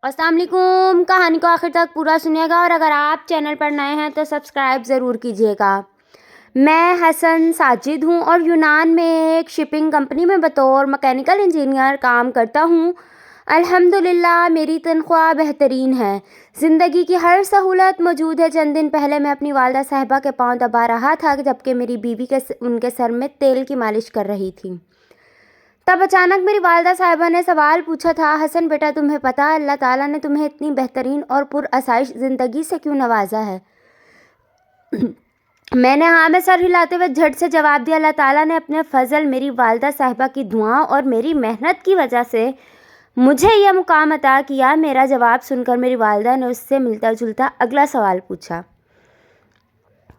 السلام علیکم. کہانی کو آخر تک پورا سنیے گا اور اگر آپ چینل پر نئے ہیں تو سبسکرائب ضرور کیجیے گا. میں حسن ساجد ہوں اور یونان میں ایک شپنگ کمپنی میں بطور مکینیکل انجینئر کام کرتا ہوں. الحمدللہ میری تنخواہ بہترین ہے. زندگی کی ہر سہولت موجود ہے. چند دن پہلے میں اپنی والدہ صاحبہ کے پاؤں دبا رہا تھا جبکہ میری بیوی ان کے سر میں تیل کی مالش کر رہی تھی. تب اچانک میری والدہ صاحبہ نے سوال پوچھا تھا، حسن بیٹا تمہیں پتہ ہے اللہ تعالیٰ نے تمہیں اتنی بہترین اور پرآسائش زندگی سے کیوں نوازا ہے؟ میں نے ہاں میں سر ہلاتے ہوئے جھٹ سے جواب دیا، اللہ تعالیٰ نے اپنے فضل، میری والدہ صاحبہ کی دعاؤں اور میری محنت کی وجہ سے مجھے یہ مقام عطا کیا. میرا جواب سن کر میری والدہ نے اس سے ملتا جلتا اگلا سوال پوچھا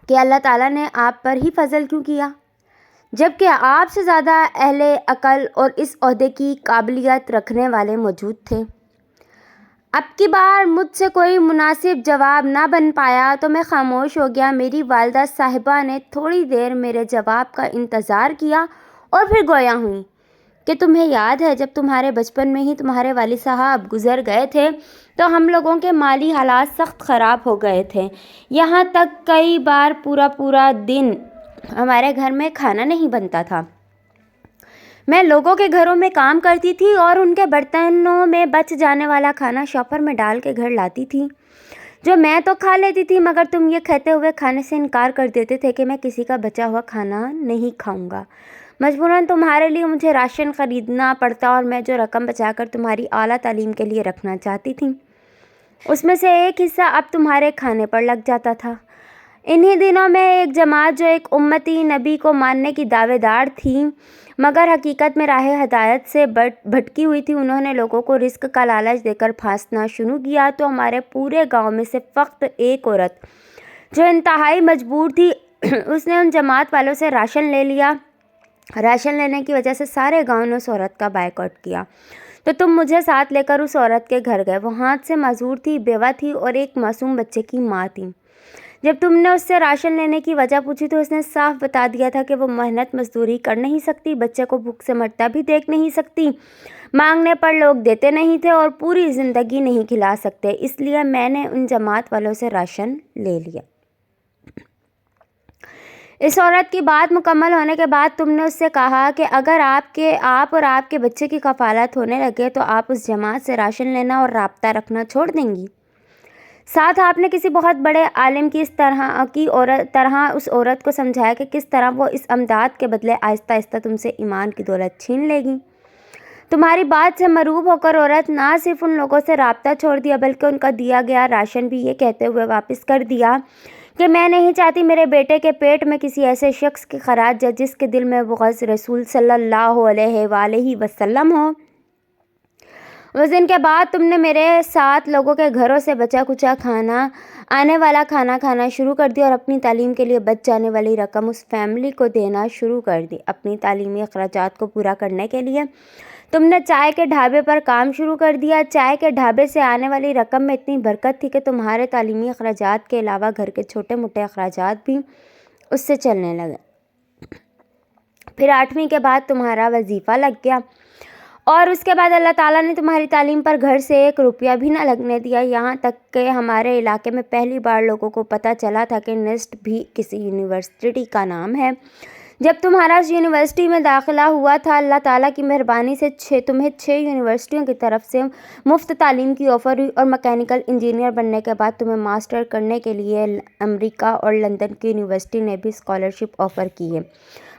کہ اللہ تعالیٰ نے آپ پر ہی فضل کیوں کیا جبکہ آپ سے زیادہ اہل عقل اور اس عہدے کی قابلیت رکھنے والے موجود تھے. اب کی بار مجھ سے کوئی مناسب جواب نہ بن پایا تو میں خاموش ہو گیا. میری والدہ صاحبہ نے تھوڑی دیر میرے جواب کا انتظار کیا اور پھر گویا ہوئی کہ تمہیں یاد ہے جب تمہارے بچپن میں ہی تمہارے والد صاحب گزر گئے تھے تو ہم لوگوں کے مالی حالات سخت خراب ہو گئے تھے. یہاں تک کئی بار پورا دن ہمارے گھر میں کھانا نہیں بنتا تھا. میں لوگوں کے گھروں میں کام کرتی تھی اور ان کے برتنوں میں بچ جانے والا کھانا شاپر میں ڈال کے گھر لاتی تھی جو میں تو کھا لیتی تھی مگر تم یہ کہتے ہوئے کھانے سے انکار کر دیتے تھے کہ میں کسی کا بچا ہوا کھانا نہیں کھاؤں گا. مجبوراً تمہارے لیے مجھے راشن خریدنا پڑتا اور میں جو رقم بچا کر تمہاری اعلیٰ تعلیم کے لیے رکھنا چاہتی تھی اس میں سے ایک حصہ اب تمہارے کھانے پر لگ جاتا تھا. انہی دنوں میں ایک جماعت جو ایک امتی نبی کو ماننے کی دعوے دار تھی مگر حقیقت میں راہ ہدایت سے بھٹکی ہوئی تھی، انہوں نے لوگوں کو رزق کا لالچ دے کر پھانسنا شروع کیا. تو ہمارے پورے گاؤں میں سے فقط ایک عورت جو انتہائی مجبور تھی اس نے ان جماعت والوں سے راشن لے لیا. راشن لینے کی وجہ سے سارے گاؤں نے اس عورت کا بائیکاٹ کیا. تو تم مجھے ساتھ لے کر اس عورت کے گھر گئے. وہ ہاتھ سے معذور تھی، بیوہ تھی اور ایک معصوم بچے کی ماں تھی. جب تم نے اس سے راشن لینے کی وجہ پوچھی تو اس نے صاف بتا دیا تھا کہ وہ محنت مزدوری کر نہیں سکتی، بچے کو بھوک سے مرتا بھی دیکھ نہیں سکتی، مانگنے پر لوگ دیتے نہیں تھے اور پوری زندگی نہیں کھلا سکتے. اس لیے میں نے ان جماعت والوں سے راشن لے لیا. اس عورت کی بات مکمل ہونے کے بعد تم نے اس سے کہا کہ اگر آپ اور آپ کے بچے کی کفالت ہونے لگے تو آپ اس جماعت سے راشن لینا اور رابطہ رکھنا چھوڑ دیں گی. ساتھ آپ نے کسی بہت بڑے عالم کی طرح اس عورت کو سمجھایا کہ کس طرح وہ اس امداد کے بدلے آہستہ آہستہ تم سے ایمان کی دولت چھین لے گی. تمہاری بات سے مروب ہو کر عورت نہ صرف ان لوگوں سے رابطہ چھوڑ دیا بلکہ ان کا دیا گیا راشن بھی یہ کہتے ہوئے واپس کر دیا کہ میں نہیں چاہتی میرے بیٹے کے پیٹ میں کسی ایسے شخص کی خراج جائے جس کے دل میں بغض رسول صلی اللہ علیہ وآلہ وسلم ہو. اس دن کے بعد تم نے میرے ساتھ لوگوں کے گھروں سے بچا کچا آنے والا کھانا کھانا شروع کر دیا اور اپنی تعلیم کے لیے بچ جانے والی رقم اس فیملی کو دینا شروع کر دی. اپنی تعلیمی اخراجات کو پورا کرنے کے لیے تم نے چائے کے ڈھابے پر کام شروع کر دیا. چائے کے ڈھابے سے آنے والی رقم میں اتنی برکت تھی کہ تمہارے تعلیمی اخراجات کے علاوہ گھر کے چھوٹے موٹے اخراجات بھی اس سے چلنے لگے. پھر 8ویں کے بعد تمہارا وظیفہ لگ گیا اور اس کے بعد اللہ تعالیٰ نے تمہاری تعلیم پر گھر سے 1 روپیہ بھی نہ لگنے دیا. یہاں تک کہ ہمارے علاقے میں پہلی بار لوگوں کو پتہ چلا تھا کہ نیسٹ بھی کسی یونیورسٹی کا نام ہے. جب تمہارا اس یونیورسٹی میں داخلہ ہوا تھا اللہ تعالیٰ کی مہربانی سے تمہیں 6 یونیورسٹیوں کی طرف سے مفت تعلیم کی آفر ہوئی اور مکینیکل انجینئر بننے کے بعد تمہیں ماسٹر کرنے کے لیے امریکہ اور لندن کی یونیورسٹی نے بھی اسکالرشپ آفر کی ہے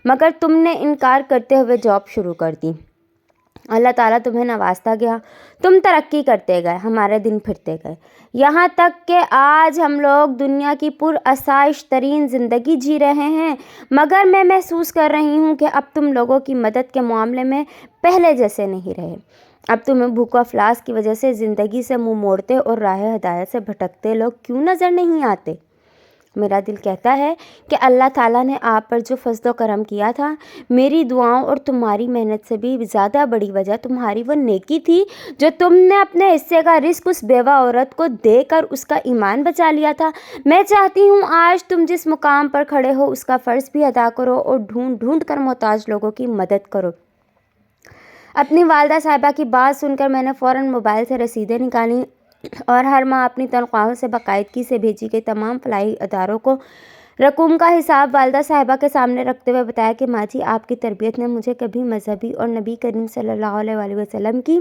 مگر تم نے انکار کرتے ہوئے جاب شروع کر دی. اللہ تعالیٰ تمہیں نوازتا گیا، تم ترقی کرتے گئے، ہمارے دن پھرتے گئے یہاں تک کہ آج ہم لوگ دنیا کی پرآسائش ترین زندگی جی رہے ہیں. مگر میں محسوس کر رہی ہوں کہ اب تم لوگوں کی مدد کے معاملے میں پہلے جیسے نہیں رہے. اب تمہیں بھوک و افلاس کی وجہ سے زندگی سے منہ موڑتے اور راہ ہدایت سے بھٹکتے لوگ کیوں نظر نہیں آتے؟ میرا دل کہتا ہے کہ اللہ تعالیٰ نے آپ پر جو فضل و کرم کیا تھا، میری دعاؤں اور تمہاری محنت سے بھی زیادہ بڑی وجہ تمہاری وہ نیکی تھی جو تم نے اپنے حصے کا رزق اس بیوہ عورت کو دے کر اس کا ایمان بچا لیا تھا. میں چاہتی ہوں آج تم جس مقام پر کھڑے ہو اس کا فرض بھی ادا کرو اور ڈھونڈ ڈھونڈ کر محتاج لوگوں کی مدد کرو. اپنی والدہ صاحبہ کی بات سن کر میں نے فوراً موبائل سے رسیدیں نکالیں اور ہر ماہ اپنی تنخواہوں سے باقاعدگی سے بھیجی گئی تمام فلاحی اداروں کو رقوم کا حساب والدہ صاحبہ کے سامنے رکھتے ہوئے بتایا کہ ماں جی، آپ کی تربیت نے مجھے کبھی مذہبی اور نبی کریم صلی اللہ علیہ وآلہ وسلم کی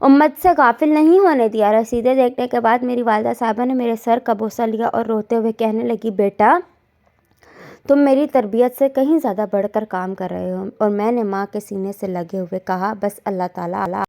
امت سے غافل نہیں ہونے دیا۔ رسیدیں دیکھنے کے بعد میری والدہ صاحبہ نے میرے سر کا بوسہ لیا اور روتے ہوئے کہنے لگی، بیٹا، تم میری تربیت سے کہیں زیادہ بڑھ کر کام کر رہے ہو۔ اور میں نے ماں کے سینے سے لگے ہوئے کہا، بس اللہ تعالیٰ